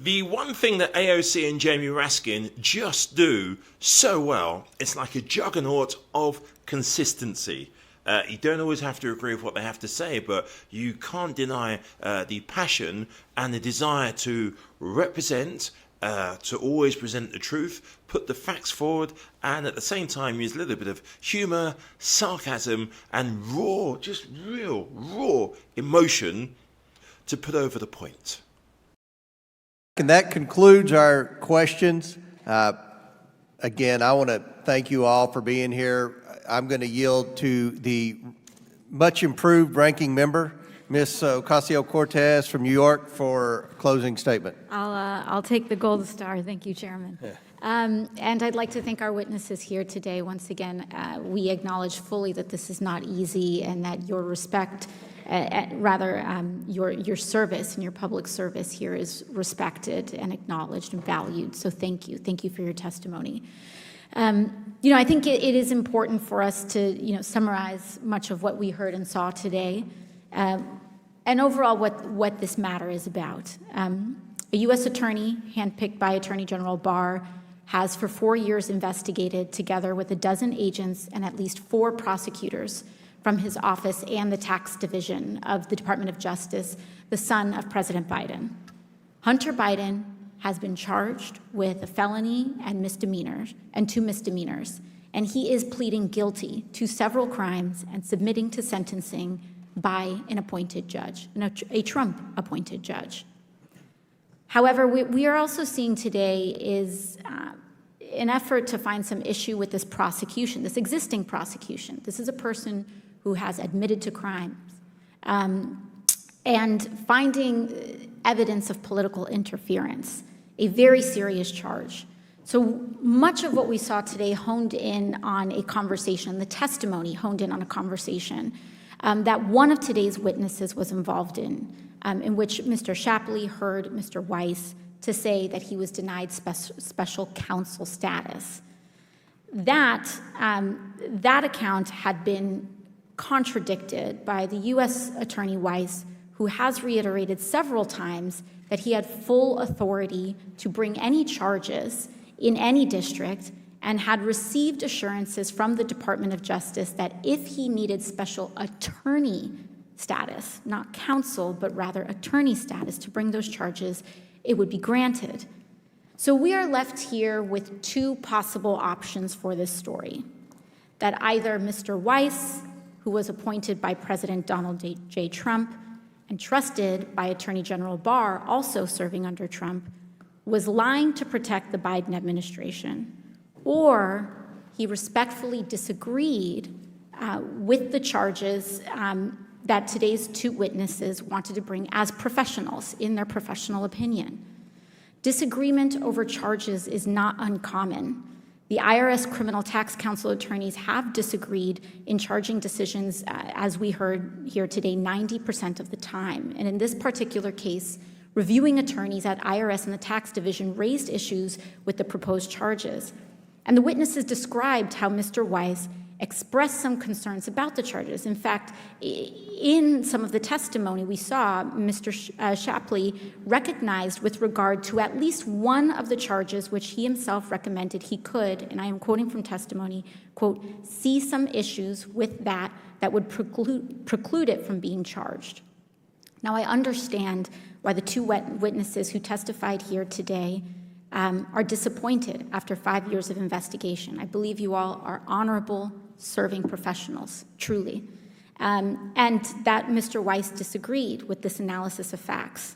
The one thing that AOC and Jamie Raskin just do so well, it's like a juggernaut of consistency. You don't always have to agree with what they have to say, but you can't deny the passion and the desire to represent, to always present the truth, put the facts forward, and at the same time use a little bit of humour, sarcasm, and raw, just real, raw emotion to put over the point. And that concludes our questions. Again, I want to thank you all for being here. I'm going to yield to the much improved ranking member, Ms. Ocasio-Cortez from New York, for a closing statement. I'll take the gold star. Thank you, Chairman. Yeah. And I'd like to thank our witnesses here today. Once again, we acknowledge fully that this is not easy and that your respect, your service and your public service here is respected and acknowledged and valued. So thank you. Thank you for your testimony. I think it is important for us to, summarize much of what we heard and saw today, and overall what this matter is about. A U.S. attorney, handpicked by Attorney General Barr, has for 4 years investigated, together with a dozen agents and at least 4 prosecutors from his office and the tax division of the Department of Justice, the son of President Biden. Hunter Biden has been charged with a felony and misdemeanors, and 2 misdemeanors, and he is pleading guilty to several crimes and submitting to sentencing by an appointed judge, a Trump-appointed judge. However, we are also seeing today is an effort to find some issue with this prosecution, this existing prosecution. This is a person who has admitted to crimes, and finding evidence of political interference, a very serious charge. So much of what we saw today honed in on a conversation, the testimony honed in on a conversation that one of today's witnesses was involved in which Mr. Shapley heard Mr. Weiss to say that he was denied special counsel status. That account had been contradicted by the U.S. Attorney Weiss, who has reiterated several times that he had full authority to bring any charges in any district and had received assurances from the Department of Justice that if he needed special attorney status, not counsel, but rather attorney status to bring those charges, it would be granted. So we are left here with 2 possible options for this story, that either Mr. Weiss, who was appointed by President Donald J. Trump and trusted by Attorney General Barr, also serving under Trump, was lying to protect the Biden administration, or he respectfully disagreed with the charges that today's 2 witnesses wanted to bring as professionals in their professional opinion. Disagreement over charges is not uncommon. The IRS Criminal Tax Counsel attorneys have disagreed in charging decisions, as we heard here today, 90% of the time. And in this particular case, reviewing attorneys at IRS and the tax division raised issues with the proposed charges. And the witnesses described how Mr. Weiss expressed some concerns about the charges. In fact, in some of the testimony we saw, Mr. Shapley recognized with regard to at least one of the charges which he himself recommended he could, and I am quoting from testimony, quote, see some issues with that would preclude it from being charged. Now, I understand why the 2 witnesses who testified here today are disappointed after 5 years of investigation. I believe you all are honorable, serving professionals, truly. And that Mr. Weiss disagreed with this analysis of facts.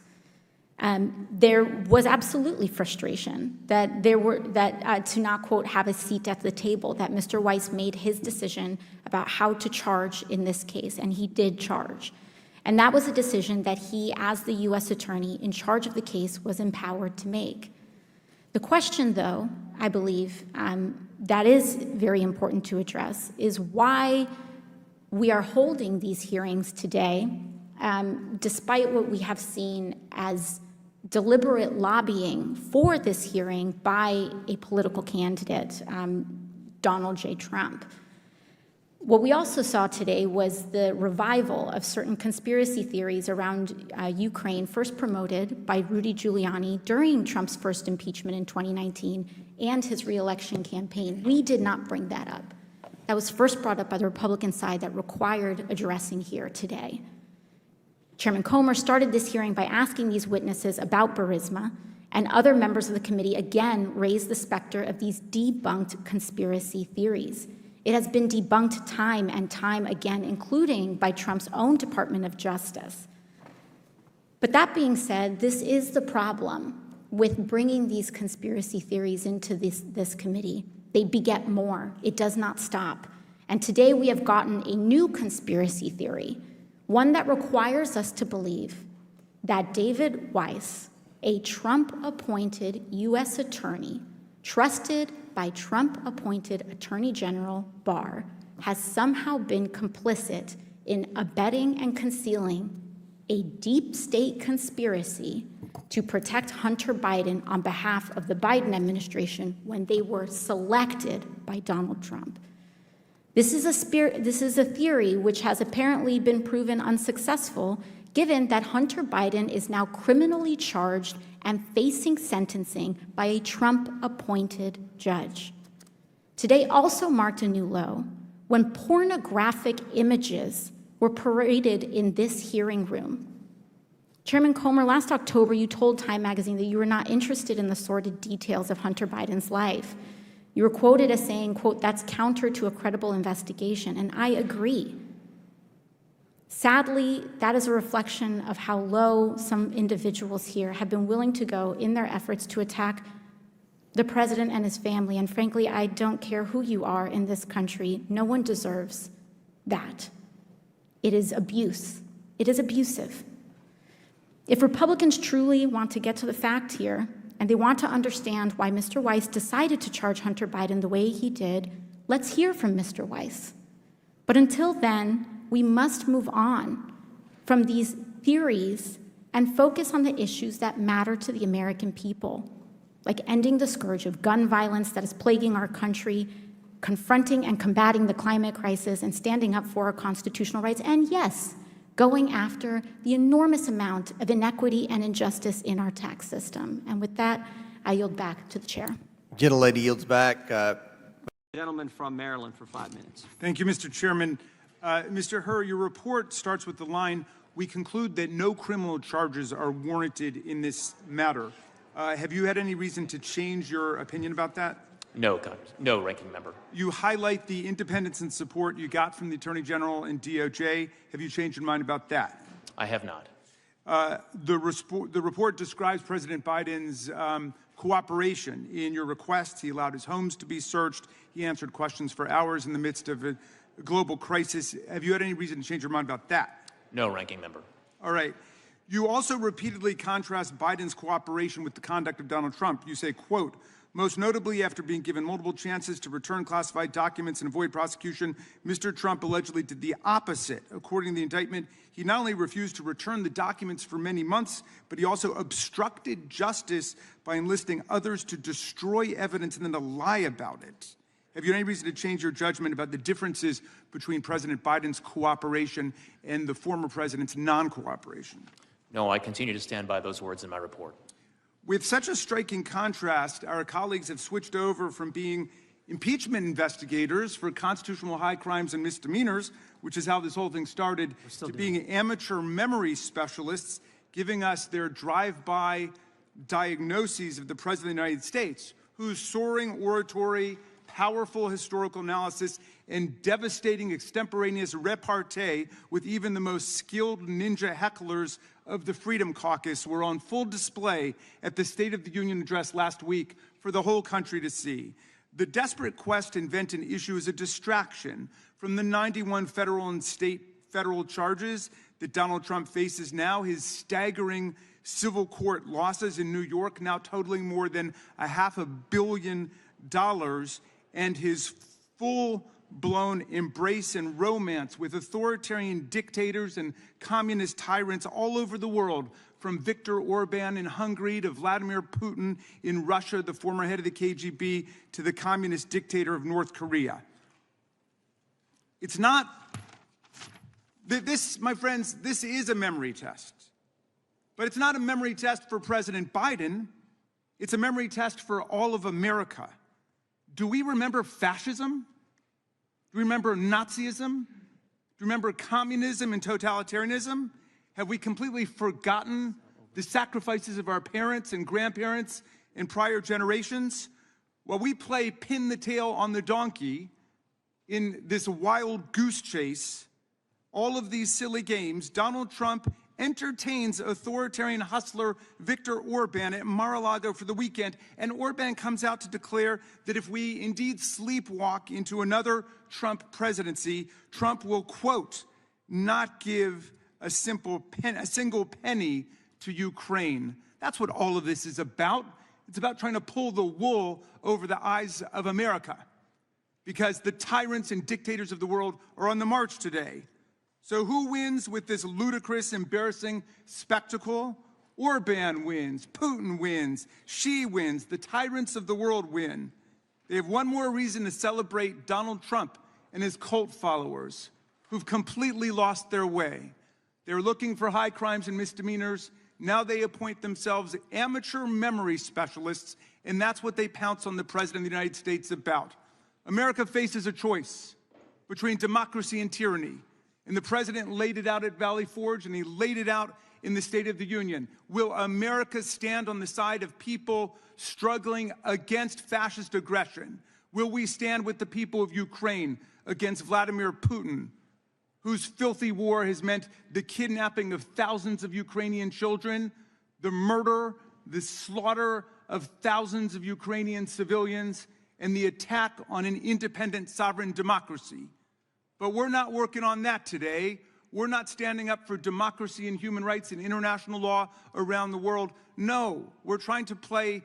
There was absolutely frustration that to not, quote, have a seat at the table, that Mr. Weiss made his decision about how to charge in this case, and he did charge. And that was a decision that he, as the U.S. attorney in charge of the case, was empowered to make. The question, though, I believe, that is very important to address is why we are holding these hearings today, despite what we have seen as deliberate lobbying for this hearing by a political candidate, Donald J. Trump. What we also saw today was the revival of certain conspiracy theories around Ukraine, first promoted by Rudy Giuliani during Trump's first impeachment in 2019 and his reelection campaign. We did not bring that up. That was first brought up by the Republican side that required addressing here today. Chairman Comer started this hearing by asking these witnesses about Burisma, and other members of the committee again raised the specter of these debunked conspiracy theories. It has been debunked time and time again, including by Trump's own Department of Justice. But that being said, this is the problem with bringing these conspiracy theories into this committee. They beget more. It does not stop. And today we have gotten a new conspiracy theory, one that requires us to believe that David Weiss, a Trump-appointed U.S. attorney, trusted by Trump-appointed Attorney General Barr, has somehow been complicit in abetting and concealing a deep state conspiracy to protect Hunter Biden on behalf of the Biden administration when they were selected by Donald Trump. This is a theory which has apparently been proven unsuccessful, given that Hunter Biden is now criminally charged and facing sentencing by a Trump-appointed judge. Today also marked a new low when pornographic images were paraded in this hearing room. Chairman Comer, last October, you told Time magazine that you were not interested in the sordid details of Hunter Biden's life. You were quoted as saying, quote, "That's counter to a credible investigation," and I agree. Sadly, that is a reflection of how low some individuals here have been willing to go in their efforts to attack the president and his family. And frankly, I don't care who you are in this country. No one deserves that. It is abuse. It is abusive. If Republicans truly want to get to the fact here, and they want to understand why Mr. Weiss decided to charge Hunter Biden the way he did, let's hear from Mr. Weiss. But until then, we must move on from these theories and focus on the issues that matter to the American people, like ending the scourge of gun violence that is plaguing our country, confronting and combating the climate crisis, and standing up for our constitutional rights, and yes, going after the enormous amount of inequity and injustice in our tax system. And with that, I yield back to the chair. Gentlelady yields back. Gentleman from Maryland for 5 minutes. Thank you, Mr. Chairman. Mr. Hur, your report starts with the line, "We conclude that no criminal charges are warranted in this matter." Have you had any reason to change your opinion about that? No, no, Ranking Member. You highlight the independence and support you got from the Attorney General and DOJ. Have you changed your mind about that? I have not. The report describes President Biden's cooperation in your request. He allowed his homes to be searched. He answered questions for hours in the midst of a global crisis. Have you had any reason to change your mind about that? No, Ranking Member. All right. You also repeatedly contrast Biden's cooperation with the conduct of Donald Trump. You say, quote, "Most notably, after being given multiple chances to return classified documents and avoid prosecution, Mr. Trump allegedly did the opposite. According to the indictment, he not only refused to return the documents for many months, but he also obstructed justice by enlisting others to destroy evidence and then to lie about it." Have you any reason to change your judgment about the differences between President Biden's cooperation and the former president's non-cooperation? No, I continue to stand by those words in my report. With such a striking contrast, our colleagues have switched over from being impeachment investigators for constitutional high crimes and misdemeanors, which is how this whole thing started, to being amateur memory specialists, giving us their drive-by diagnoses of the President of the United States, whose soaring oratory, powerful historical analysis, and devastating extemporaneous repartee with even the most skilled ninja hecklers of the Freedom Caucus were on full display at the State of the Union address last week for the whole country to see. The desperate quest to invent an issue is a distraction from the 91 federal and state federal charges that Donald Trump faces now, his staggering civil court losses in New York now totaling more than $500 million, and his full-blown embrace and romance with authoritarian dictators and communist tyrants all over the world, from Viktor Orban in Hungary to Vladimir Putin in Russia, the former head of the KGB, to the communist dictator of North Korea. It's not, this, my friends, this is a memory test. But it's not a memory test for President Biden. It's a memory test for all of America. Do we remember fascism? Do we remember Nazism? Do we remember communism and totalitarianism? Have we completely forgotten the sacrifices of our parents and grandparents in prior generations? While we play pin the tail on the donkey in this wild goose chase, all of these silly games, Donald Trump entertains authoritarian hustler Viktor Orban at Mar-a-Lago for the weekend, and Orban comes out to declare that if we indeed sleepwalk into another Trump presidency, Trump will, quote, not give a single penny to Ukraine. That's what all of this is about. It's about trying to pull the wool over the eyes of America, because the tyrants and dictators of the world are on the march today. So who wins with this ludicrous, embarrassing spectacle? Orban wins, Putin wins, Xi wins, the tyrants of the world win. They have one more reason to celebrate Donald Trump and his cult followers, who've completely lost their way. They're looking for high crimes and misdemeanors. Now they appoint themselves amateur memory specialists, and that's what they pounce on the President of the United States about. America faces a choice between democracy and tyranny. And the President laid it out at Valley Forge, and he laid it out in the State of the Union. Will America stand on the side of people struggling against fascist aggression? Will we stand with the people of Ukraine against Vladimir Putin, whose filthy war has meant the kidnapping of thousands of Ukrainian children, the murder, the slaughter of thousands of Ukrainian civilians, and the attack on an independent sovereign democracy? But we're not working on that today. We're not standing up for democracy and human rights and international law around the world. No, we're trying to play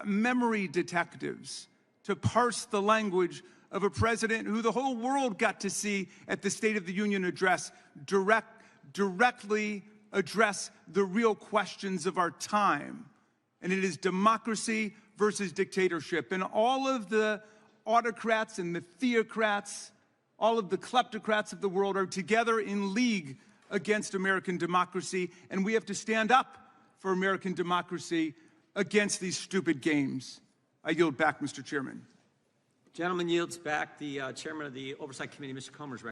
memory detectives, to parse the language of a president who the whole world got to see at the State of the Union address directly address the real questions of our time. And it is democracy versus dictatorship. And all of the autocrats and the theocrats, all of the kleptocrats of the world are together in league against American democracy, and we have to stand up for American democracy against these stupid games. I yield back, Mr. Chairman. Gentleman yields back. The chairman of the Oversight Committee, Mr. Comer's recognized.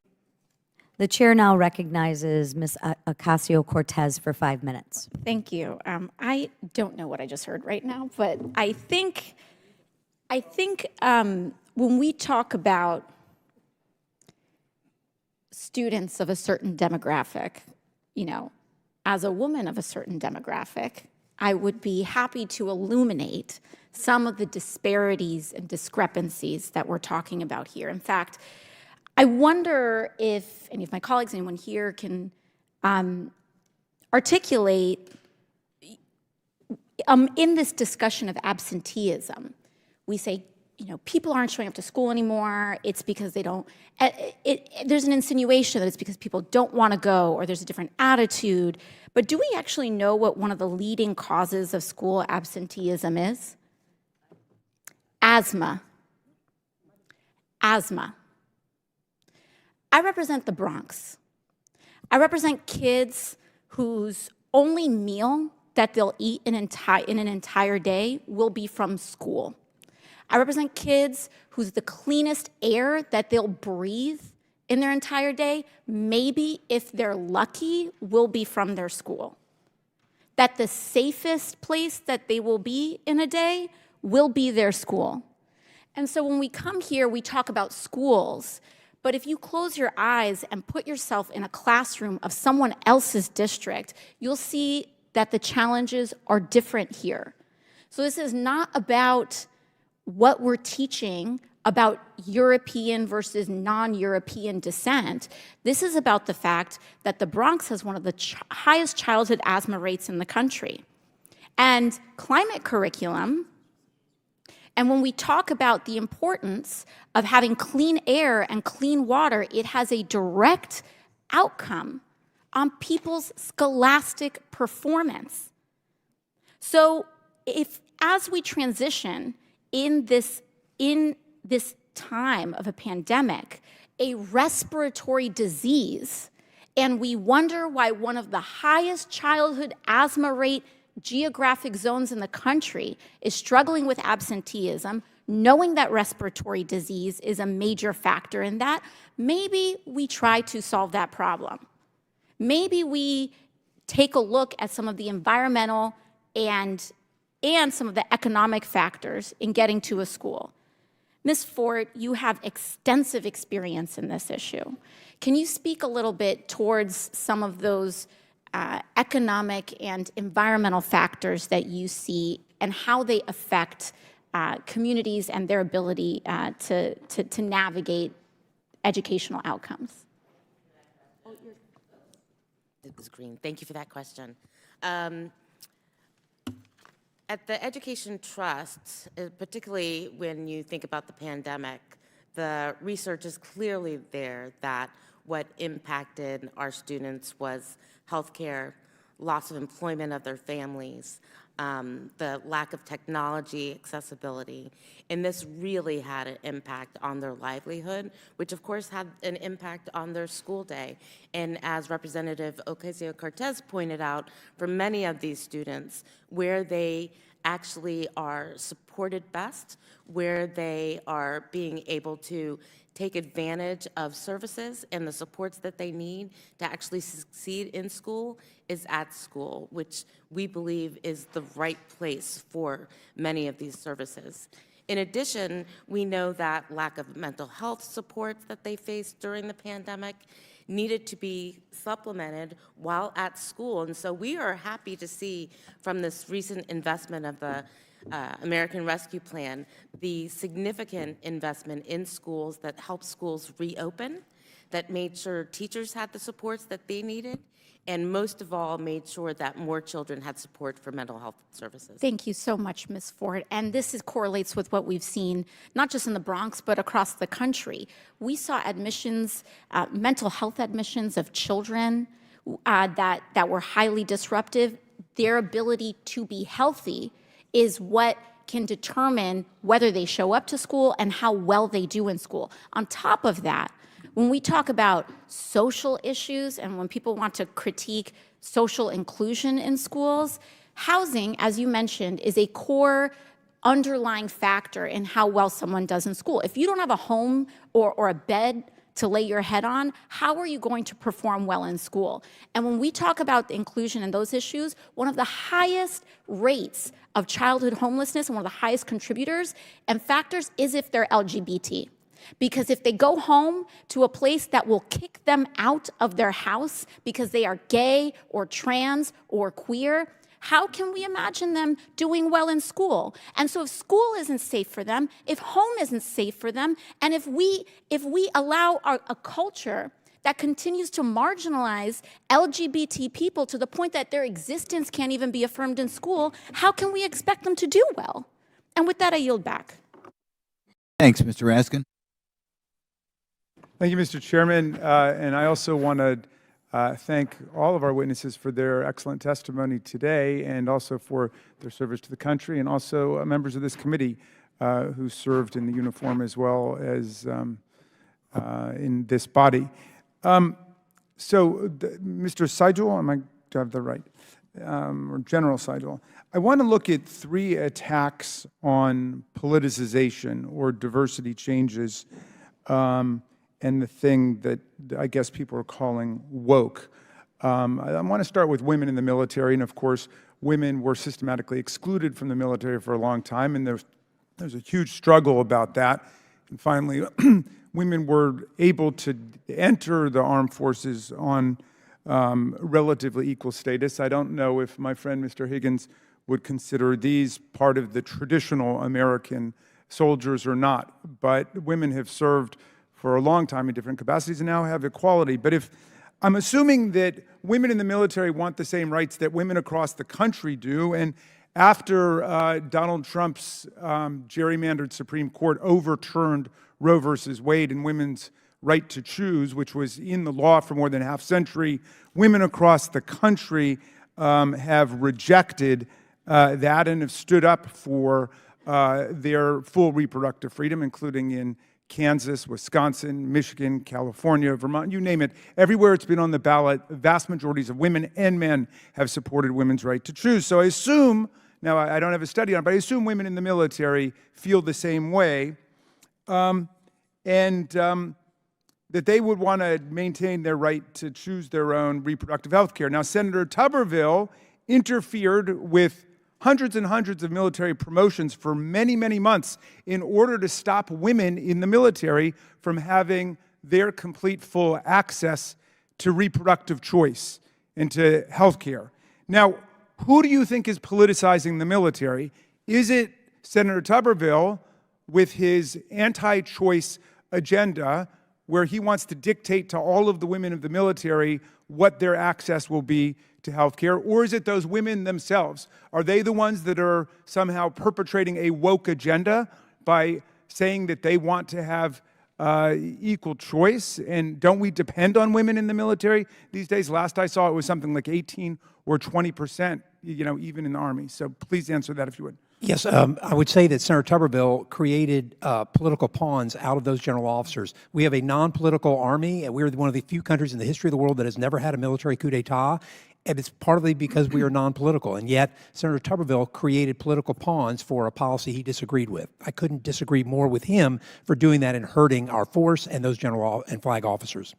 The chair now recognizes Ms. Ocasio-Cortez for 5 minutes. Thank you. I don't know what I just heard right now, but I think when we talk about students of a certain demographic, you know, as a woman of a certain demographic, I would be happy to illuminate some of the disparities and discrepancies that we're talking about here. In fact, I wonder if any of my colleagues, anyone here, can articulate in this discussion of absenteeism. We say, you know, people aren't showing up to school anymore. It's because they don't, there's an insinuation that it's because people don't want to go, or there's a different attitude. But do we actually know what one of the leading causes of school absenteeism is? Asthma. Asthma. I represent the Bronx. I represent kids whose only meal that they'll eat in an entire day will be from school. I represent kids whose the cleanest air that they'll breathe in their entire day, maybe if they're lucky, will be from their school. That the safest place that they will be in a day will be their school. And so when we come here, we talk about schools, but if you close your eyes and put yourself in a classroom of someone else's district, you'll see that the challenges are different here. So this is not about what we're teaching about European versus non-European descent. This is about the fact that the Bronx has one of the highest childhood asthma rates in the country. And climate curriculum, and when we talk about the importance of having clean air and clean water, it has a direct outcome on people's scholastic performance. So if, as we transition in this time of a pandemic, a respiratory disease, and we wonder why one of the highest childhood asthma rate geographic zones in the country is struggling with absenteeism, knowing that respiratory disease is a major factor in that, maybe we try to solve that problem. Maybe we take a look at some of the environmental and some of the economic factors in getting to a school. Ms. Fort, you have extensive experience in this issue. Can you speak a little bit towards some of those economic and environmental factors that you see and how they affect communities and their ability to navigate educational outcomes? It was green. Thank you for that question. At the Education Trust, particularly when you think about the pandemic, the research is clearly there that what impacted our students was healthcare, loss of employment of their families, the lack of technology accessibility, and this really had an impact on their livelihood, which of course had an impact on their school day. And as Representative Ocasio-Cortez pointed out, for many of these students, where they actually are supported best, where they are being able to take advantage of services and the supports that they need to actually succeed in school is at school, which we believe is the right place for many of these services. In addition, we know that lack of mental health supports that they faced during the pandemic needed to be supplemented while at school. And so we are happy to see from this recent investment of the American Rescue Plan, the significant investment in schools that helped schools reopen, that made sure teachers had the supports that they needed, and most of all, made sure that more children had support for mental health services. Thank you so much, Ms. Ford. And this correlates with what we've seen, not just in the Bronx, but across the country. We saw admissions, mental health admissions of children that were highly disruptive. Their ability to be healthy is what can determine whether they show up to school and how well they do in school. On top of that, when we talk about social issues and when people want to critique social inclusion in schools, housing, as you mentioned, is a core underlying factor in how well someone does in school. If you don't have a home or a bed to lay your head on, how are you going to perform well in school? And when we talk about the inclusion and those issues, one of the highest rates of childhood homelessness and one of the highest contributors and factors is if they're LGBT. Because if they go home to a place that will kick them out of their house because they are gay or trans or queer, how can we imagine them doing well in school? And so if school isn't safe for them, if home isn't safe for them, and if we allow a culture that continues to marginalize LGBT people to the point that their existence can't even be affirmed in school, how can we expect them to do well? And with that, I yield back. Thanks, Mr. Raskin. Thank you, Mr. Chairman. And I also want to thank all of our witnesses for their excellent testimony today and also for their service to the country, and also members of this committee who served in the uniform as well as in this body. Mr. Seidel, do I have the right? Or General Seidel, I want to look at 3 attacks on politicization or diversity changes and the thing that I guess people are calling woke. I want to start with women in the military, and of course, women were systematically excluded from the military for a long time, and there's a huge struggle about that. And finally, women were able to enter the armed forces on relatively equal status. I don't know if my friend Mr. Higgins would consider these part of the traditional American soldiers or not, but women have served for a long time in different capacities and now have equality. But if I'm assuming that women in the military want the same rights that women across the country do, and after Donald Trump's gerrymandered Supreme Court overturned Roe versus Wade and women's right to choose, which was in the law for more than a half century, women across the country have rejected that and have stood up for their full reproductive freedom, including in Kansas, Wisconsin, Michigan, California, Vermont, you name it. Everywhere it's been on the ballot, vast majorities of women and men have supported women's right to choose. So I assume, now I don't have a study on it, but I assume women in the military feel the same way, that they would want to maintain their right to choose their own reproductive health care. Now, Senator Tuberville interfered with hundreds and hundreds of military promotions for many, many months in order to stop women in the military from having their complete full access to reproductive choice and to health care. Now, who do you think is politicizing the military? Is it Senator Tuberville with his anti-choice agenda, where he wants to dictate to all of the women of the military what their access will be to health care? Or is it those women themselves? Are they the ones that are somehow perpetrating a woke agenda by saying that they want to have equal choice? And don't we depend on women in the military these days? Last I saw, it was something like 18 or 20%, even in the Army. So please answer that if you would. Yes, I would say that Senator Tuberville created political pawns out of those general officers. We have a non-political army, and we're one of the few countries in the history of the world that has never had a military coup d'etat, and it's partly because we are non-political. And yet, Senator Tuberville created political pawns for a policy he disagreed with. I couldn't disagree more with him for doing that and hurting our force and those general and flag officers.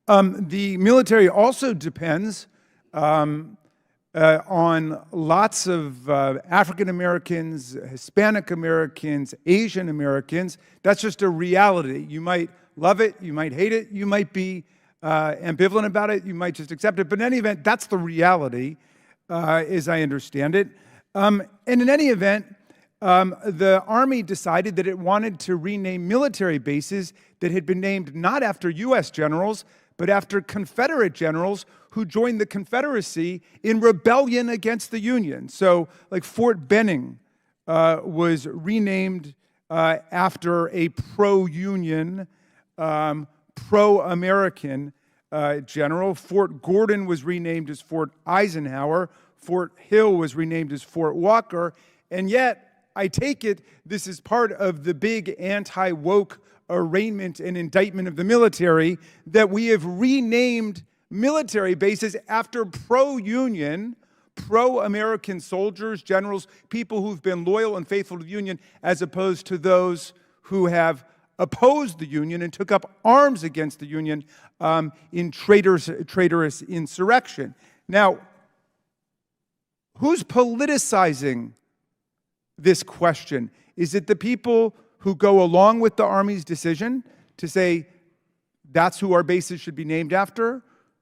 The military also depends on lots of African Americans, Hispanic Americans, Asian Americans. That's just a reality. You might love it, you might hate it, you might be ambivalent about it, you might just accept it. But in any event, that's the reality, as I understand it. And in any event, the Army decided that it wanted to rename military bases that had been named not after U.S. generals, but after Confederate generals who joined the Confederacy in rebellion against the Union. So, like Fort Benning was renamed after a pro-Union, pro-American general. Fort Gordon was renamed as Fort Eisenhower. Fort Hill was renamed as Fort Walker. And yet, I take it this is part of the big anti-woke arraignment and indictment of the military, that we have renamed military bases after pro-Union, pro-American soldiers, generals, people who've been loyal and faithful to the Union, as opposed to those who have opposed the Union and took up arms against the Union in traitorous insurrection. Now, who's politicizing this question? Is it the people who go along with the Army's decision to say that's who our bases should be named after,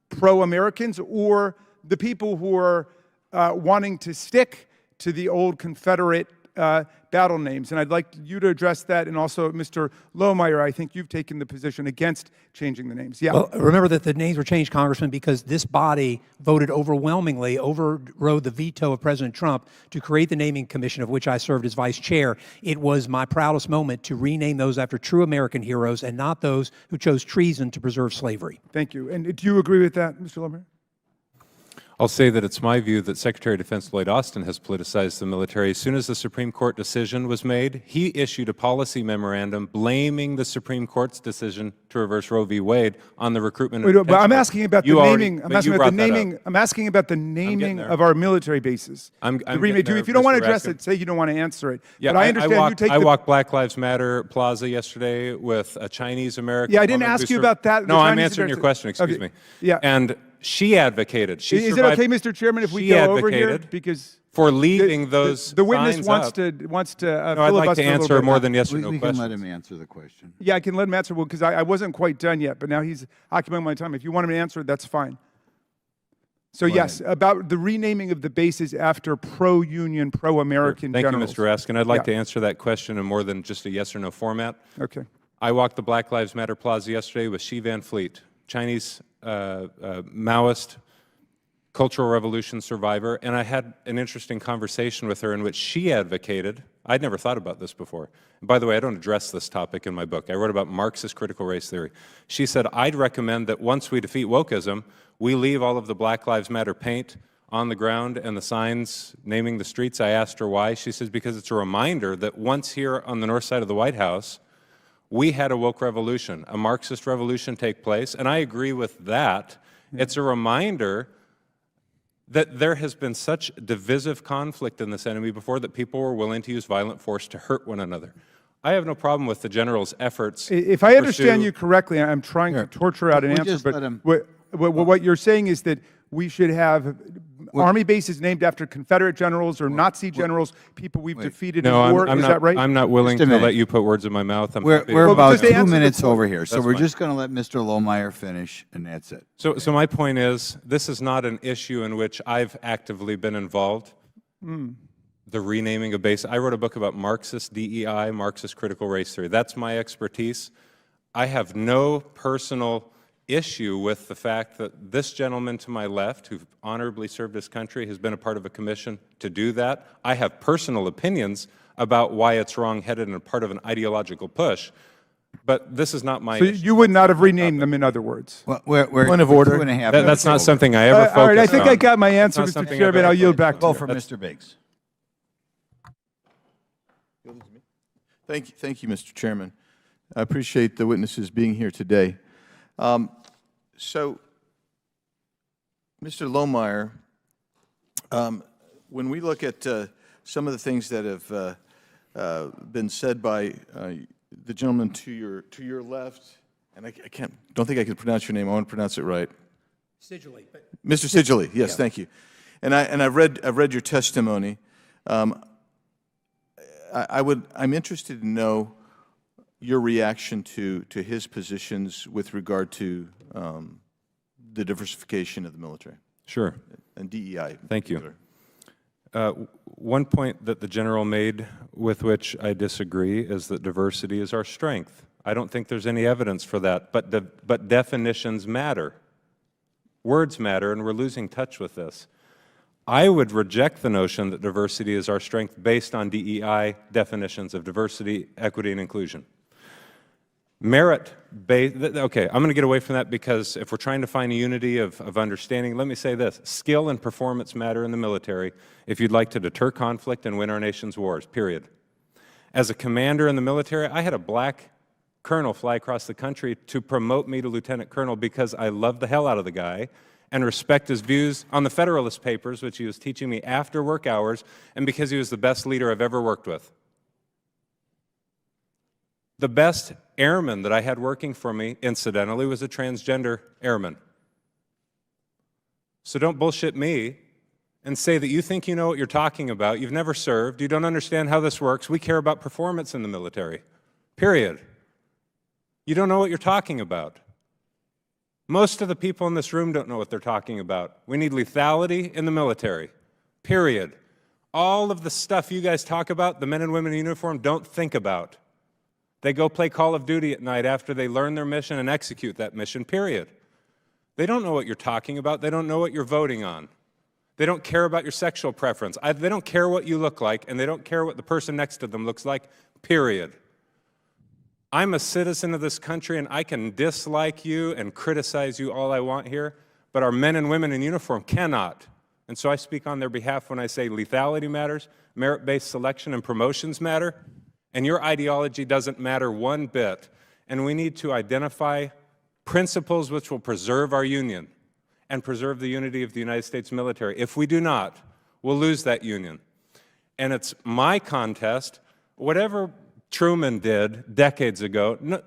pro-Americans, or the people who are wanting to stick to the old Confederate battle names? And I'd like you to address that, and also Mr. Lohmeyer, I think you've taken the position against changing the names. Yeah. Well, remember that the names were changed, Congressman, because this body voted overwhelmingly, overrode the veto of President Trump to create the naming commission, of which I served as vice chair. It was my proudest moment to rename those after true American heroes and not those who chose treason to preserve slavery. Thank you. And do you agree with that, Mr. Lohmeyer? I'll say that it's my view that Secretary of Defense Lloyd Austin has politicized the military. As soon as the Supreme Court decision was made, he issued a policy memorandum blaming the Supreme Court's decision to reverse Roe v. Wade on the recruitment of but I'm asking about the naming. I'm asking about the naming. I'm asking about the naming there. of our military bases. If you don't want to address it, say you don't want to answer it. Yeah, but I understand I walked Black Lives Matter Plaza yesterday with a Chinese American. Yeah, I didn't ask you about that. No, I'm answering your question. Excuse me. Yeah. And she advocated. Is it okay, Mr. Chairman, if we go over here, because for leaving those the witness signs wants to no, I'd like to answer more than yes or no We questions. can let him answer the question. Yeah, I can let him answer, because I wasn't quite done yet, but now he's occupying my time. If you want him to answer it, that's fine. So yes, about the renaming of the bases after pro-Union, pro-American generals. Thank you, Mr. Raskin. I'd like to answer that question in more than just a yes or no format. Okay. I walked the Black Lives Matter Plaza yesterday with Xi Van Fleet, Chinese Maoist Cultural Revolution survivor, and I had an interesting conversation with her in which she advocated, I'd never thought about this before. And by the way, I don't address this topic in my book. I wrote about Marxist critical race theory. She said, I'd recommend that once we defeat wokeism, we leave all of the Black Lives Matter paint on the ground and the signs naming the streets. I asked her why. She says, because it's a reminder that once here on the north side of the White House, We had a woke revolution, a Marxist revolution take place, and I agree with that. It's a reminder that there has been such divisive conflict in this enemy before that people were willing to use violent force to hurt one another. I have no problem with the general's efforts. If I understand you correctly, I'm trying to torture out an We'll answer, just but let him- what you're saying is that we should have army bases named after Confederate generals or Nazi generals, people we've defeated in No, war. I'm Is not, that right? I'm not willing Just a to minute. let you put words in my mouth. I'm We're happy we're to- about just answer 2 the minutes point. over here, so That's we're fine. just going to let Mr. Lohmeyer finish, and that's it. So my point is, this is not an issue in which I've actively been involved. The renaming of base. I wrote a book about Marxist DEI, Marxist critical race theory. That's my expertise. I have no personal issue with the fact that this gentleman to my left, who honorably served his country, has been a part of a commission to do that. I have personal opinions about why it's wrong-headed and a part of an ideological push, but this is not my So issue. you would not have renamed them, in other words. Well, we're Point of order. 2.5 That's minutes not over. something I ever focused on. All right, I think I got my answer, That's not Mr. something Chairman. I've I'll ever yield back to Go you. for Mr. Biggs. Thank you, Mr. Chairman. I appreciate the witnesses being here today. So, Mr. Lohmeyer, when we look at some of the things that have been said by the gentleman to your left, and I don't think I can pronounce your name. I want to pronounce it right. Sigilly. Mr. Sigilly, yes, thank you. And I've read your testimony. I'm interested to know your reaction to his positions with regard to the diversification of the military. Sure. And DEI. Thank you. One point that the general made with which I disagree is that diversity is our strength. I don't think there's any evidence for that, but definitions matter. Words matter, and we're losing touch with this. I would reject the notion that diversity is our strength based on DEI definitions of diversity, equity, and inclusion. Merit-based, okay, I'm going to get away from that because if we're trying to find a unity of understanding, let me say this. Skill and performance matter in the military if you'd like to deter conflict and win our nation's wars, period. As a commander in the military, I had a black colonel fly across the country to promote me to lieutenant colonel because I love the hell out of the guy and respect his views on the Federalist Papers, which he was teaching me after work hours, and because he was the best leader I've ever worked with. The best airman that I had working for me, incidentally, was a transgender airman. So don't bullshit me and say that you think you know what you're talking about. You've never served. You don't understand how this works. We care about performance in the military, period. You don't know what you're talking about. Most of the people in this room don't know what they're talking about. We need lethality in the military, period. All of the stuff you guys talk about, the men and women in uniform don't think about. They go play Call of Duty at night after they learn their mission and execute that mission, period. They don't know what you're talking about. They don't know what you're voting on. They don't care about your sexual preference. They don't care what you look like, and they don't care what the person next to them looks like, period. I'm a citizen of this country, and I can dislike you and criticize you all I want here, but our men and women in uniform cannot. And so I speak on their behalf when I say lethality matters, merit-based selection and promotions matter, and your ideology doesn't matter one bit. And we need to identify principles which will preserve our union and preserve the unity of the United States military. If we do not, we'll lose that union. And it's my contest, whatever Truman did decades ago. No,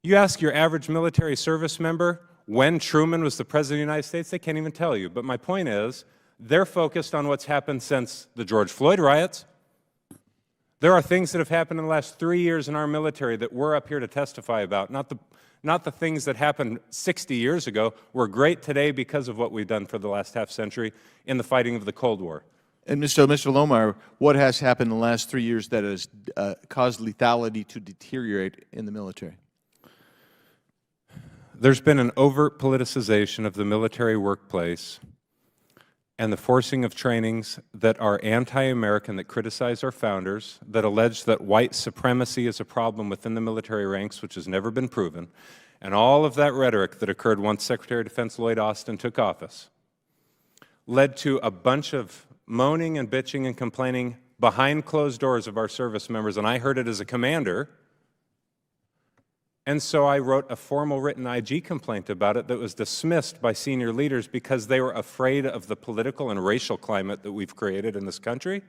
you ask your average military service member when Truman was the President of the United States, they can't even tell you. But my point is, they're focused on what's happened since the George Floyd riots. There are things that have happened in the last 3 years in our military that we're up here to testify about, not the things that happened 60 years ago. We're great today because of what we've done for the last half century in the fighting of the Cold War. And Mr. Lohmeyer, what has happened in the last 3 years that has caused lethality to deteriorate in the military? There's been an overt politicization of the military workplace and the forcing of trainings that are anti-American, that criticize our founders, that allege that white supremacy is a problem within the military ranks, which has never been proven, and all of that rhetoric that occurred once Secretary of Defense Lloyd Austin took office led to a bunch of moaning and bitching and complaining behind closed doors of our service members, and I heard it as a commander, And so I wrote a formal written IG complaint about it that was dismissed by senior leaders because they were afraid of the political and racial climate that we've created in this country.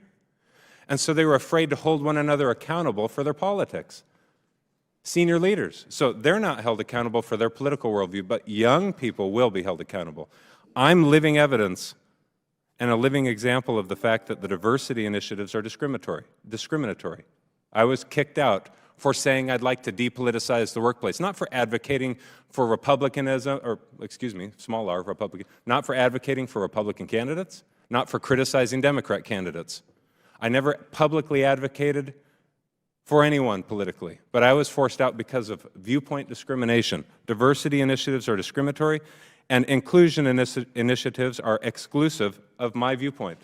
And so they were afraid to hold one another accountable for their politics. Senior leaders. So they're not held accountable for their political worldview, but young people will be held accountable. I'm living evidence and a living example of the fact that the diversity initiatives are discriminatory. I was kicked out for saying I'd like to depoliticize the workplace, not for advocating for Republicanism, or excuse me, small r, Republican, not for advocating for Republican candidates, not for criticizing Democrat candidates. I never publicly advocated for anyone politically, but I was forced out because of viewpoint discrimination. Diversity initiatives are discriminatory, and inclusion initiatives are exclusive of my viewpoint.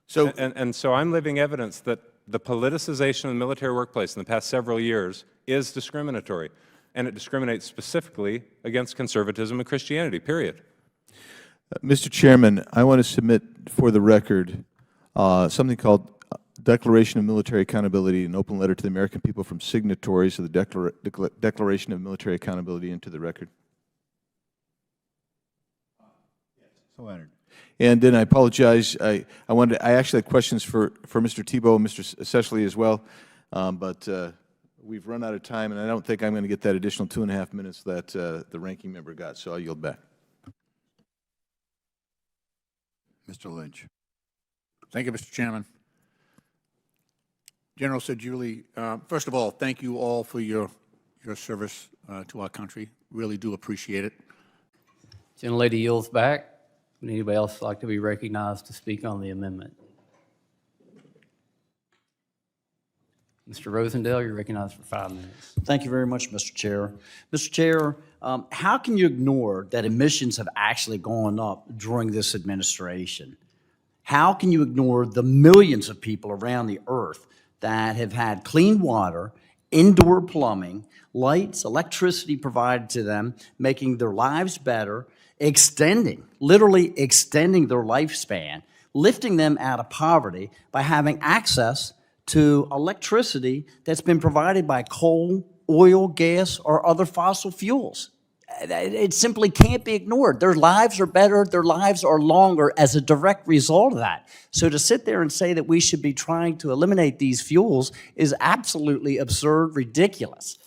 So, and so I'm living evidence that the politicization of the military workplace in the past several years is discriminatory, and it discriminates specifically against conservatism and Christianity, period. Mr. Chairman, I want to submit for the record something called Declaration of Military Accountability, an open letter to the American people from signatories of the Declaration of Military Accountability into the record. So entered. And then I apologize. I actually had questions for Mr. Tebow and Mr. Sessley as well, but we've run out of time, and I don't think I'm going to get that additional 2.5 minutes that the ranking member got. So I'll yield back. Mr. Lynch. Thank you, Mr. Chairman. General Sajuli, first of all, thank you all for your service to our country. Really do appreciate it. Gentlelady yields back. Would anybody else like to be recognized to speak on the amendment? Mr. Rosendale, you're recognized for 5 minutes. Thank you very much, Mr. Chair. Mr. Chair, how can you ignore that emissions have actually gone up during this administration? How can you ignore the millions of people around the earth that have had clean water, indoor plumbing, lights, electricity provided to them, making their lives better, literally extending their lifespan, lifting them out of poverty by having access to electricity that's been provided by coal, oil, gas, or other fossil fuels? It simply can't be ignored. Their lives are better, their lives are longer as a direct result of that. So to sit there and say that we should be trying to eliminate these fuels is absolutely absurd, ridiculous.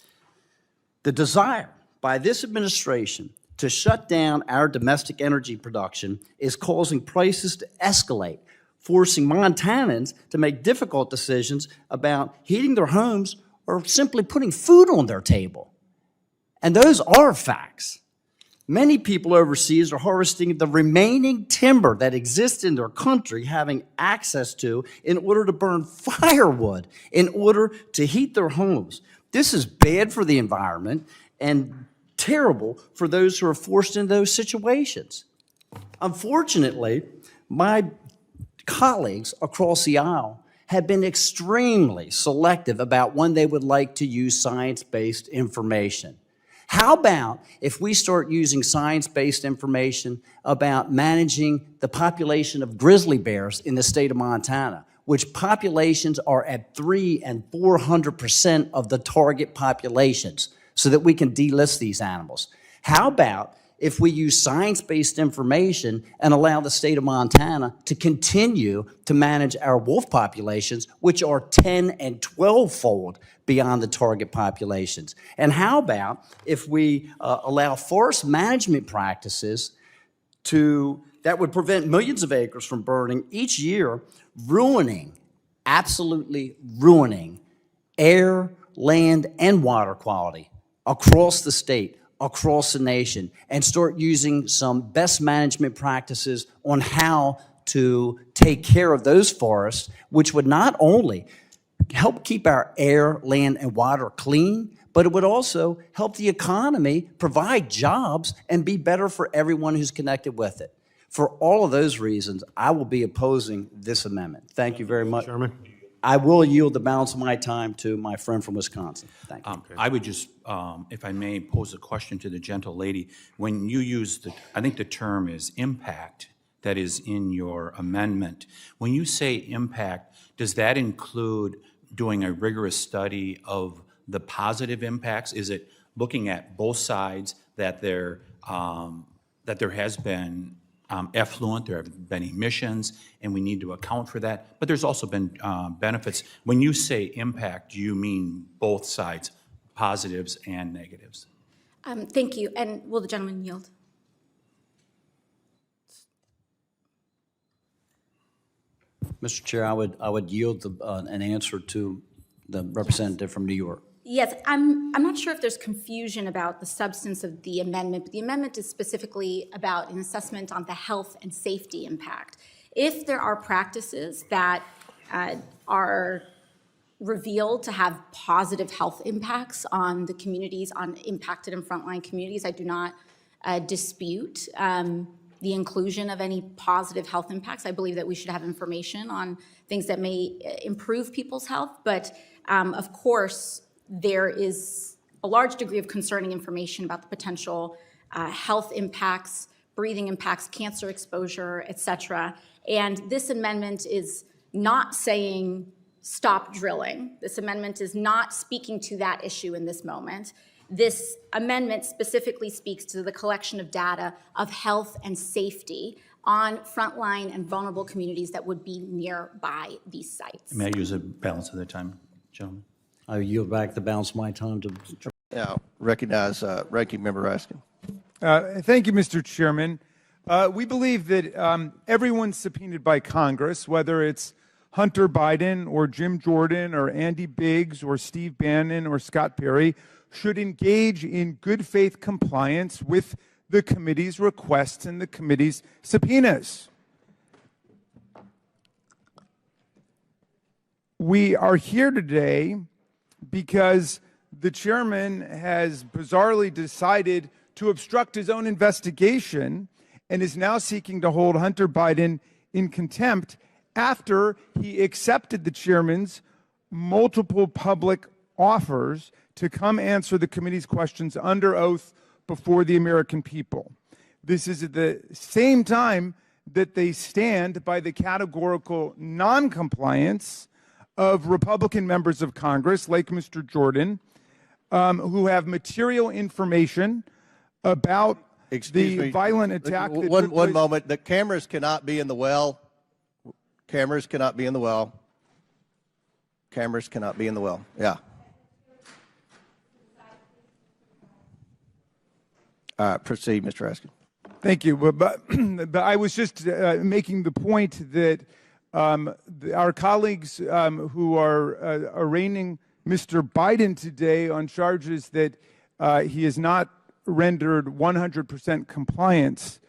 The desire by this administration to shut down our domestic energy production is causing prices to escalate, forcing Montanans to make difficult decisions about heating their homes or simply putting food on their table. And those are facts. Many people overseas are harvesting the remaining timber that exists in their country, having access to, in order to burn firewood, in order to heat their homes. This is bad for the environment and terrible for those who are forced into those situations. Unfortunately, my colleagues across the aisle have been extremely selective about when they would like to use science-based information. How about if we start using science-based information about managing the population of grizzly bears in the state of Montana, which populations are at 300% and 400% of the target populations, so that we can delist these animals? How about if we use science-based information and allow the state of Montana to continue to manage our wolf populations, which are 10 and 12-fold beyond the target populations? And how about if we allow forest management practices that would prevent millions of acres from burning each year, absolutely ruining air, land, and water quality across the state, across the nation, and start using some best management practices on how to take care of those forests, which would not only help keep our air, land, and water clean, but it would also help the economy, provide jobs, and be better for everyone who's connected with it. For all of those reasons, I will be opposing this amendment. Thank you very much. Chairman. I will yield the balance of my time to my friend from Wisconsin. Thank you. I would just, if I may, pose a question to the gentle lady. When you use I think the term is impact that is in your amendment. When you say impact, does that include doing a rigorous study of the positive impacts? Is it looking at both sides, that there has been effluent, there have been emissions, and we need to account for that. But there's also been benefits. When you say impact, you mean both sides, positives and negatives. Thank you. And will the gentleman yield? Mr. Chair, I would yield an answer to the representative from New York. Yes, I'm not sure if there's confusion about the substance of the amendment, but the amendment is specifically about an assessment on the health and safety impact. If there are practices that are revealed to have positive health impacts on the communities, on impacted and frontline communities, I do not dispute the inclusion of any positive health impacts. I believe that we should have information on things that may improve people's health, but of course, there is a large degree of concerning information about the potential health impacts, breathing impacts, cancer exposure, et cetera. And this amendment is not saying stop drilling. This amendment is not speaking to that issue in this moment. This amendment specifically speaks to the collection of data of health and safety on frontline and vulnerable communities that would be nearby these sites. May I use a balance of the time, gentlemen? I yield back the balance of my time to. Now, recognize Ranking Member Raskin. Thank you, Mr. Chairman. We believe that everyone subpoenaed by Congress, whether it's Hunter Biden or Jim Jordan or Andy Biggs or Steve Bannon or Scott Perry, should engage in good faith compliance with the committee's requests and the committee's subpoenas. We are here today because the chairman has bizarrely decided to obstruct his own investigation and is now seeking to hold Hunter Biden in contempt after he accepted the chairman's multiple public offers to come answer the committee's questions under oath before the American people. This is at the same time that they stand by the categorical non-compliance of Republican members of Congress, like Mr. Jordan, who have material information about the violent attack. One moment. The cameras cannot be in the well. Cameras cannot be in the well. Cameras cannot be in the well. Yeah. Proceed, Mr. Raskin. Thank you. But I was just making the point that our colleagues who are arraigning Mr. Biden today on charges that he has not rendered 100% compliance,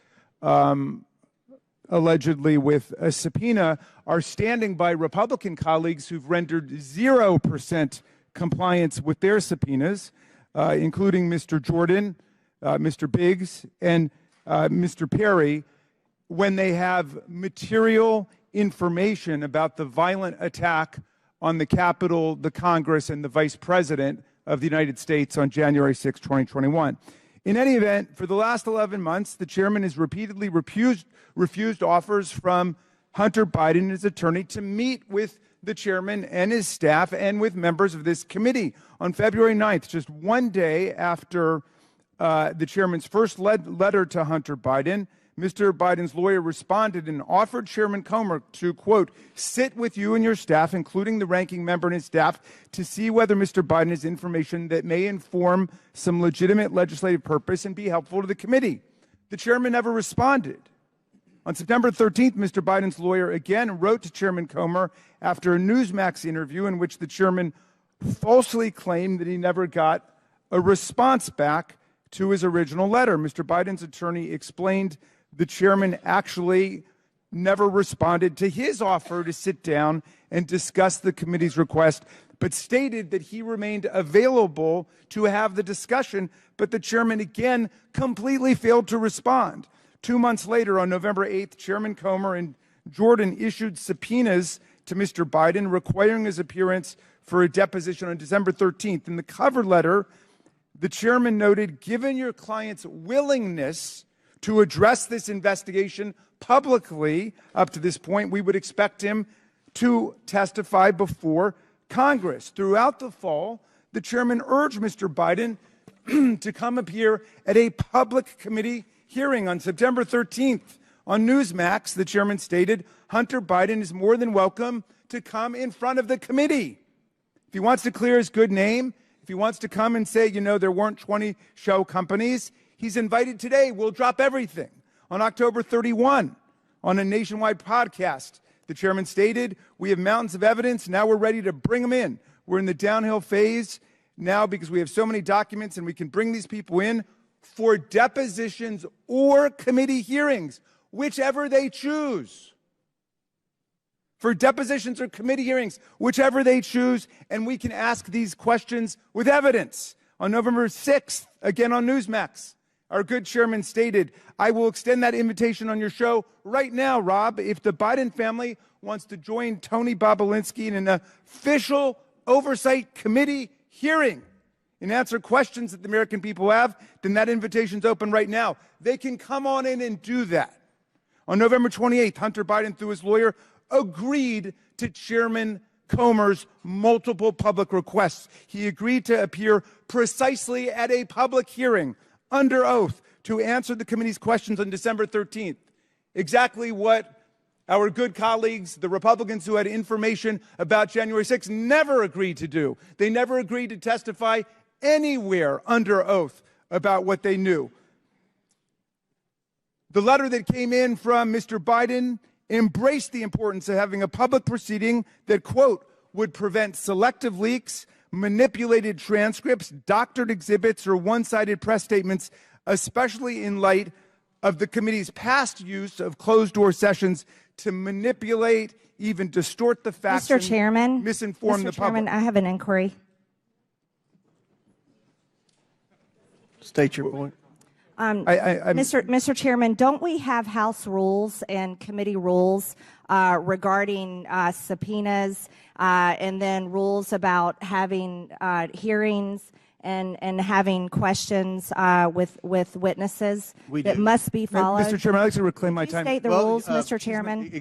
allegedly with a subpoena, are standing by Republican colleagues who've rendered 0% compliance with their subpoenas, including Mr. Jordan, Mr. Biggs, and Mr. Perry, when they have material information about the violent attack on the Capitol, the Congress, and the Vice President of the United States on January 6, 2021. In any event, for the last 11 months, the chairman has repeatedly refused offers from Hunter Biden and his attorney to meet with the chairman and his staff and with members of this committee. On February 9th, just one day after the chairman's first letter to Hunter Biden, Mr. Biden's lawyer responded and offered Chairman Comer to, quote, sit with you and your staff, including the ranking member and his staff, to see whether Mr. Biden has information that may inform some legitimate legislative purpose and be helpful to the committee. The chairman never responded. On September 13th, Mr. Biden's lawyer again wrote to Chairman Comer after a Newsmax interview in which the chairman falsely claimed that he never got a response back to his original letter. Mr. Biden's attorney explained the chairman actually never responded to his offer to sit down and discuss the committee's request, but stated that he remained available to have the discussion, but the chairman again completely failed to respond. 2 months later, on November 8th, Chairman Comer and Jordan issued subpoenas to Mr. Biden requiring his appearance for a deposition on December 13th. In the cover letter, the chairman noted, given your client's willingness to address this investigation publicly up to this point, we would expect him to testify before Congress. Throughout the fall, the chairman urged Mr. Biden to come appear at a public committee hearing on September 13th. On Newsmax, the chairman stated, Hunter Biden is more than welcome to come in front of the committee. If he wants to clear his good name, if he wants to come and say, there weren't 20 show companies, he's invited today. We'll drop everything. On October 31, on a nationwide podcast, the chairman stated, we have mountains of evidence. Now we're ready to bring them in. We're in the downhill phase now because we have so many documents and we can bring these people in for depositions or committee hearings, whichever they choose. For depositions or committee hearings, whichever they choose, and we can ask these questions with evidence. On November 6th, again on Newsmax, our good chairman stated, I will extend that invitation on your show right now, Rob, if the Biden family wants to join Tony Bobulinski in an official oversight committee hearing and answer questions that the American people have, then that invitation's open right now. They can come on in and do that. On November 28th, Hunter Biden, through his lawyer, agreed to Chairman Comer's multiple public requests. He agreed to appear precisely at a public hearing under oath to answer the committee's questions on December 13th. Exactly what our good colleagues, the Republicans who had information about January 6th, never agreed to do. They never agreed to testify anywhere under oath about what they knew. The letter that came in from Mr. Biden embraced the importance of having a public proceeding that, quote, would prevent selective leaks, manipulated transcripts, doctored exhibits, or one-sided press statements, especially in light of the committee's past use of closed-door sessions to manipulate, even distort the facts, Mr. Chairman, misinform the public. Mr. Chairman, I have an inquiry. State your point. Mr. Chairman, don't we have House rules and committee rules regarding subpoenas and then rules about having hearings and having questions with witnesses that must be followed? Mr. Chairman, I'd like to reclaim my time. State the rules, Mr. Chairman.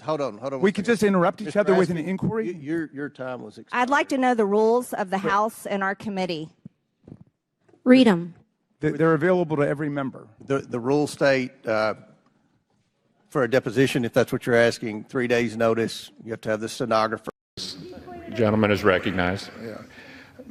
Hold on. We could just interrupt each other with an inquiry? Your time was expired. I'd like to know the rules of the House and our committee. Read them. They're available to every member. The rules state for a deposition, if that's what you're asking, 3 days notice. You have to have the stenographer. Gentleman is recognized. Yeah.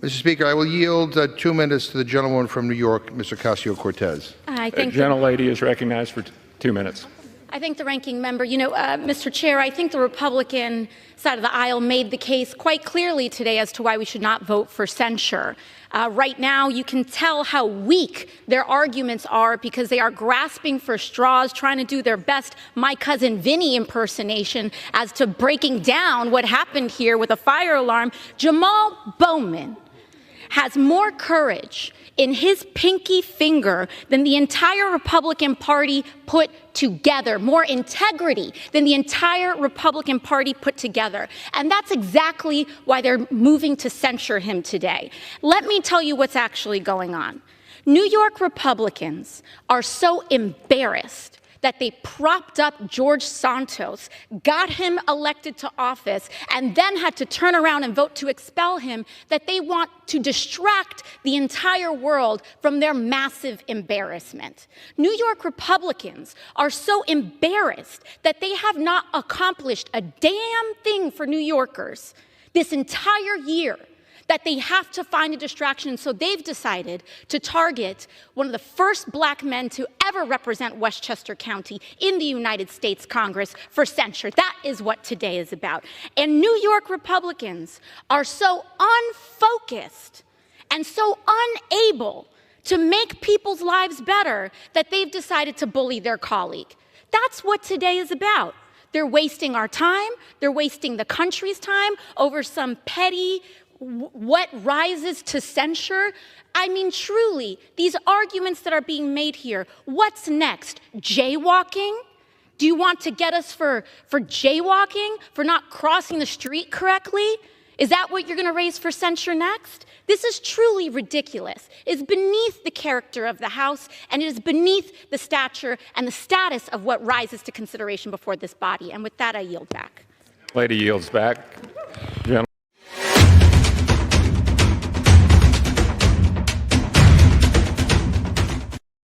Mr. Speaker, I will yield 2 minutes to the gentleman from New York, Mr. Ocasio-Cortez. I think gentlelady is recognized for 2 minutes. I think the ranking member, Mr. Chair, I think the Republican side of the aisle made the case quite clearly today as to why we should not vote for censure. Right now, you can tell how weak their arguments are because they are grasping for straws, trying to do their best My Cousin Vinny impersonation as to breaking down what happened here with a fire alarm. Jamal Bowman has more courage in his pinky finger than the entire Republican Party put together, more integrity than the entire Republican Party put together. And that's exactly why they're moving to censure him today. Let me tell you what's actually going on. New York Republicans are so embarrassed that they propped up George Santos, got him elected to office, and then had to turn around and vote to expel him, that they want to distract the entire world from their massive embarrassment. New York Republicans are so embarrassed that they have not accomplished a damn thing for New Yorkers this entire year, that they have to find a distraction. So they've decided to target one of the first black men to ever represent Westchester County in the United States Congress for censure. That is what today is about. And New York Republicans are so unfocused and so unable to make people's lives better that they've decided to bully their colleague. That's what today is about. They're wasting our time. They're wasting the country's time over some petty what rises to censure. I mean, truly, these arguments that are being made here, what's next? Jaywalking? Do you want to get us for jaywalking, for not crossing the street correctly? Is that what you're going to raise for censure next? This is truly ridiculous. It's beneath the character of the House, and it is beneath the stature and the status of what rises to consideration before this body. And with that, I yield back. Lady yields back.